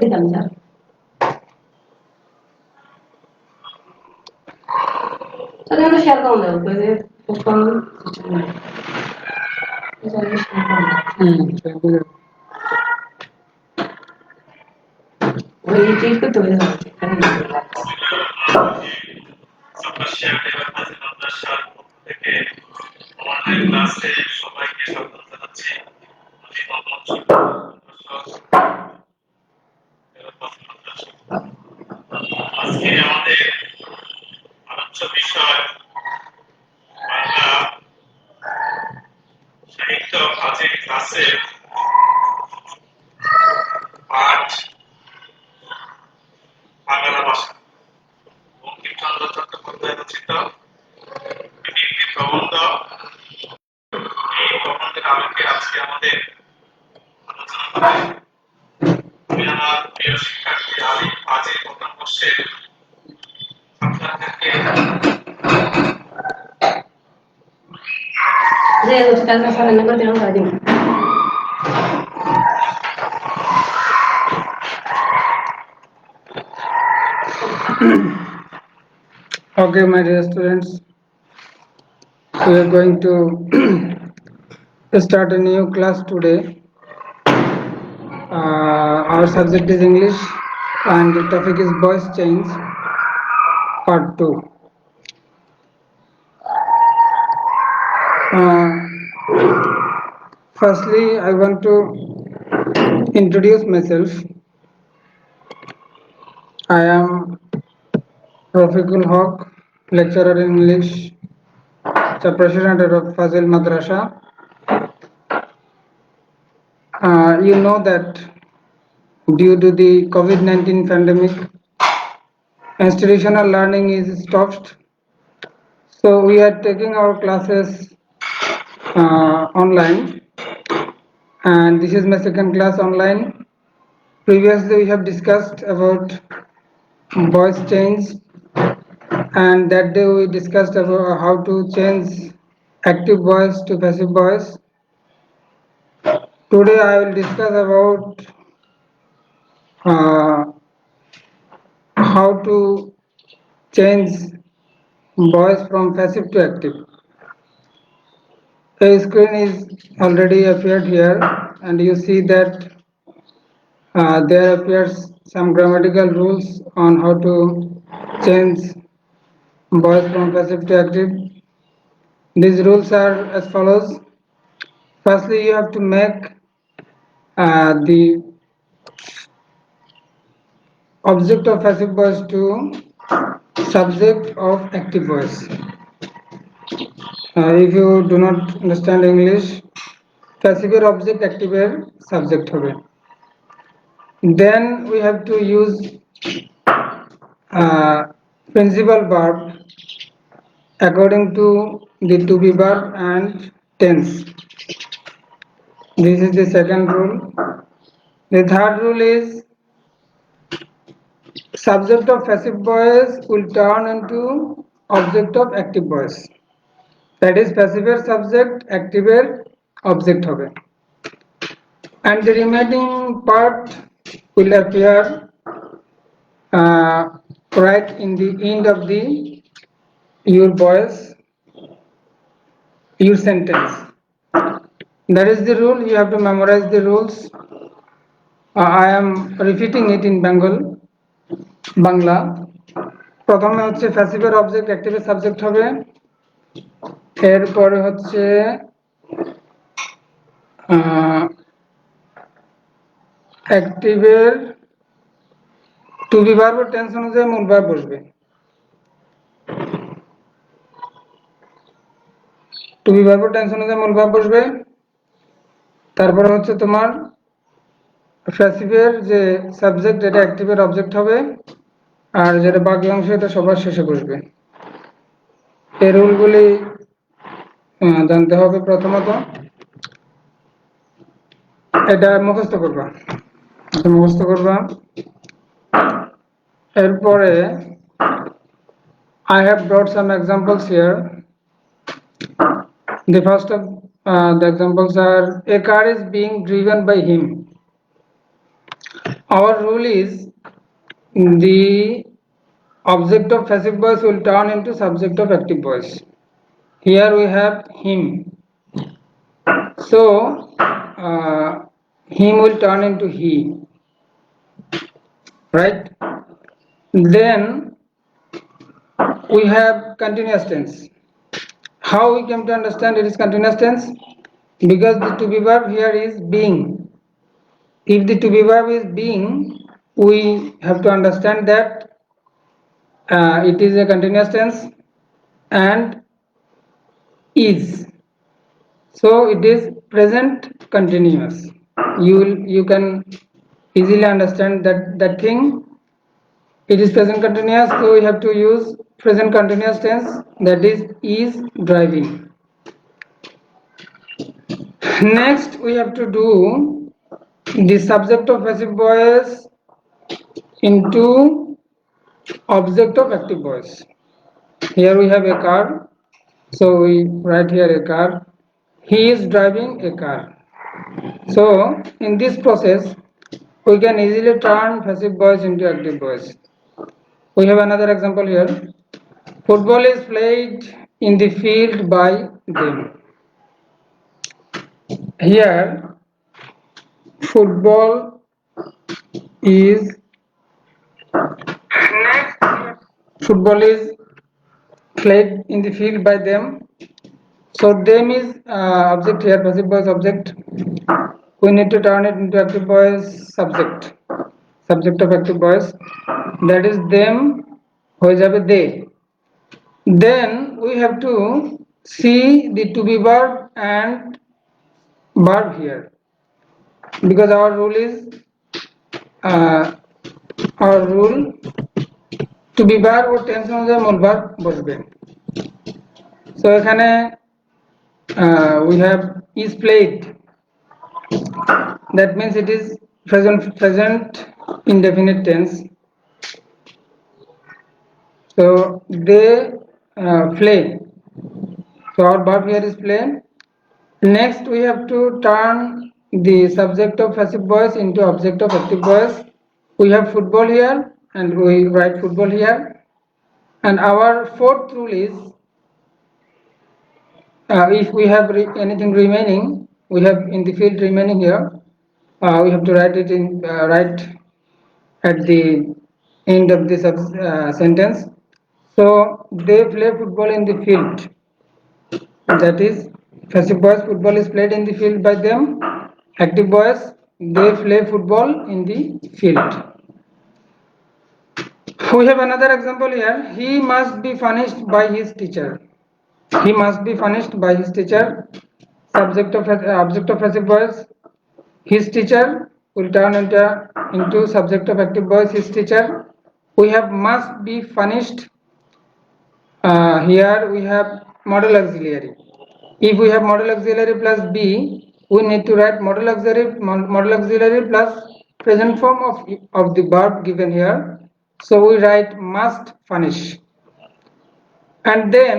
দিতাম যা তাহলে শেয়ার করুন যে পোস্ট করুন ওই ঠিক করতে হবে থেকে অনলাইন ক্লাসে সবাইকে স্বাগত জানাচ্ছি। আজকে আমাদের আলোচ্য বিষয় বাংলা সাহিত্য কাজের ক্লাসে পাঠ বাংলা ভাষা বঙ্কিমচন্দ্র চট্টোপাধ্যায় রচিত একটি প্রবন্ধ। এই প্রবন্ধের আলোকে আজকে আমাদের আলোচনা হবে। আমি আমার প্রিয় শিক্ষার্থী আলী আজের প্রথম বর্ষের ছাত্রদেরকে Okay, my dear students, we are going to start a new class today. Our subject is English and the topic is voice change, part 2. Firstly, I want to introduce myself. I am Rafiqul Haq, lecturer in English, the president of Fazil Madrasa. You know that due to the COVID-19 pandemic, institutional learning is stopped. So we are taking our classes online, and this is my second class online. Previously we have discussed about voice change, and that day we discussed about how to change active voice to passive voice. Today I will discuss about how to change voice from passive to active. The screen is already appeared here, and you see that there appears some grammatical rules on how to change voice from passive to active. These rules are as follows. Firstly, you have to make the object of passive voice to subject of active voice. If you do not understand English, passive object, active subject হবে. Then we have to use principal verb according to the to be verb and tense. This is the second rule. The third rule is subject of passive voice will turn into object of active voice. That is passive subject, active object হবে. And the remaining part will appear right in the end of the your voice, your sentence. That is the rule. You have to memorize the rules. I am repeating it in Bangla. প্রথমে হচ্ছে প্যাসিভের object অ্যাক্টিভের subject হবে, এরপরে হচ্ছে অ্যাক্টিভের two be verb tense অনুযায়ী মূল verb বসবে। Two be verb tense অনুযায়ী মূল ভার্ব বসবে। তারপরে হচ্ছে তোমার প্যাসিভের যে সাবজেক্ট এটা অ্যাক্টিভের অবজেক্ট হবে, আর যেটা বাকি অংশ এটা সবার শেষে বসবে। এই রুলগুলি জানতে হবে। প্রথমত এটা মুখস্থ করবা, এরপরে I have brought some examples here. The first the examples are: a car is being driven by him. Our rule is the object of passive voice will turn into subject of active voice. Here we have him. So him will turn into he, right? Then we have continuous tense. How we came to understand it is continuous tense? Because the to be verb here is being. If the to be verb is being, we have to understand that it is a continuous tense and is. So it is present continuous. You can easily understand that thing. It is present continuous, so we have to use present continuous tense, that is driving. Next we have to do the subject of passive voice into object of active voice. Here we have a car, so we write here a car. He is driving a car. So in this process we can easily turn passive voice into active voice. We have another example here. Football is played in the field by them. Here football is played in the field by them. So them is object here, passive voice object. We need to turn it into active voice subject of active voice, that is them হয়ে যাবে they. Then we have to see the to be verb and verb here, because our rule to be verb or tense অনুযায়ী মূল verb বসবে। So এখানে we have is played, that means it is present indefinite tense. So they play, so our verb here is play. Next we have to turn the subject of passive voice into object of active voice. We have football here and we write football here, and our fourth rule is if we have anything remaining, we have in the field remaining here, we have to write it in right at the end of this sentence. So they play football in the field, that is passive voice, football is played in the field by them. Active voice, they play football in the field. We have another example here. He must be punished by his teacher. He must be punished by his teacher. Subject of object of passive voice. His teacher will turn into subject of active voice, his teacher. We have must be punished. Here we have modal auxiliary. If we have modal auxiliary plus be, we need to write modal auxiliary plus present form of the verb given here. So we write must punish, and then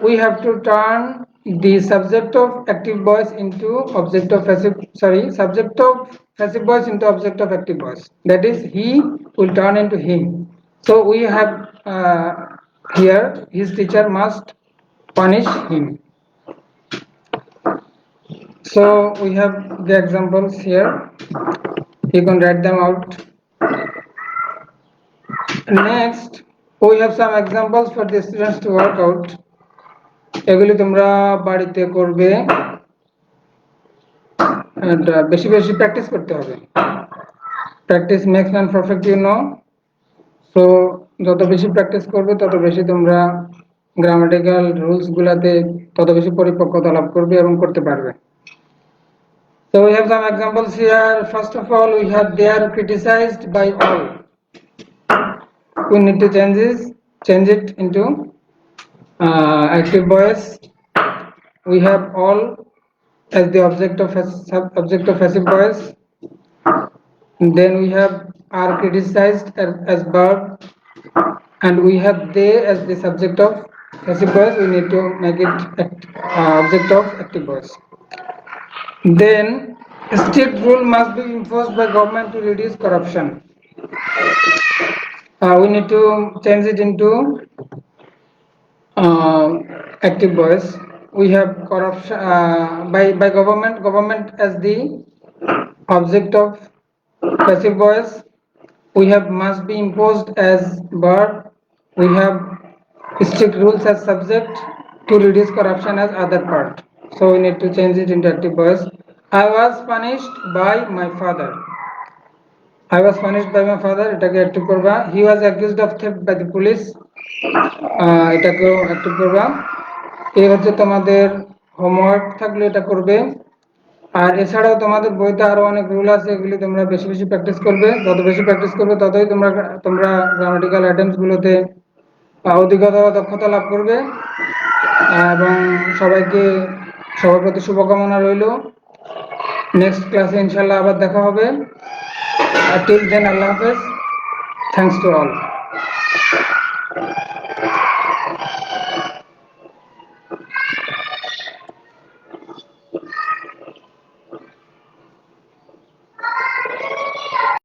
we have to turn the subject of active voice into object of subject of passive voice into object of active voice, that is he will turn into him. So we have here his teacher must punish him. So we have the examples here, you can write them out. Next we have some examples for the students to work out. এগুলি তোমরা বাড়িতে করবে, বেশি বেশি practice করতে হবে। Practice makes man perfect, you know. So যত বেশি প্র্যাকটিস করবে তত বেশি তোমরা গ্রামাটিক্যাল রুলস গুলাতে তত বেশি পরিপক্কতা লাভ করবে এবং করতে পারবে। So we have some examples here. First of all, we have they are criticized by all. We need to change it into active voice. We have all as the object of passive voice. And then we have are criticized as verb, and we have they as the subject of passive voice. We need to make it object of active voice. Then strict rule must be imposed by government to reduce corruption. We need to change it into active voice. We have corruption by government as the object of passive voice. We have must be imposed as verb. We have strict rules as subject, to reduce corruption as other part. So we need to change it into active voice. I was punished by my father. I was punished by my father. এটাকে active করবা. He was accused of theft by the police. এটাকেও active করবা. এই হচ্ছে তোমাদের homework, থাকলে এটা করবে। আর এছাড়াও তোমাদের বইতে আরো অনেক রুল আছে, এগুলি তোমরা বেশি বেশি প্র্যাকটিস করবে। যত বেশি প্র্যাকটিস করবে ততই তোমরা গ্রামাটিক্যাল আইটেমস গুলোতে অধিকতা দক্ষতা লাভ করবে। এবং সবার প্রতি শুভকামনা রইল। নেক্সট ক্লাসে ইনশাল্লাহ আবার দেখা হবে। টিল দেন, আল্লাহ হাফেজ। Thanks to all.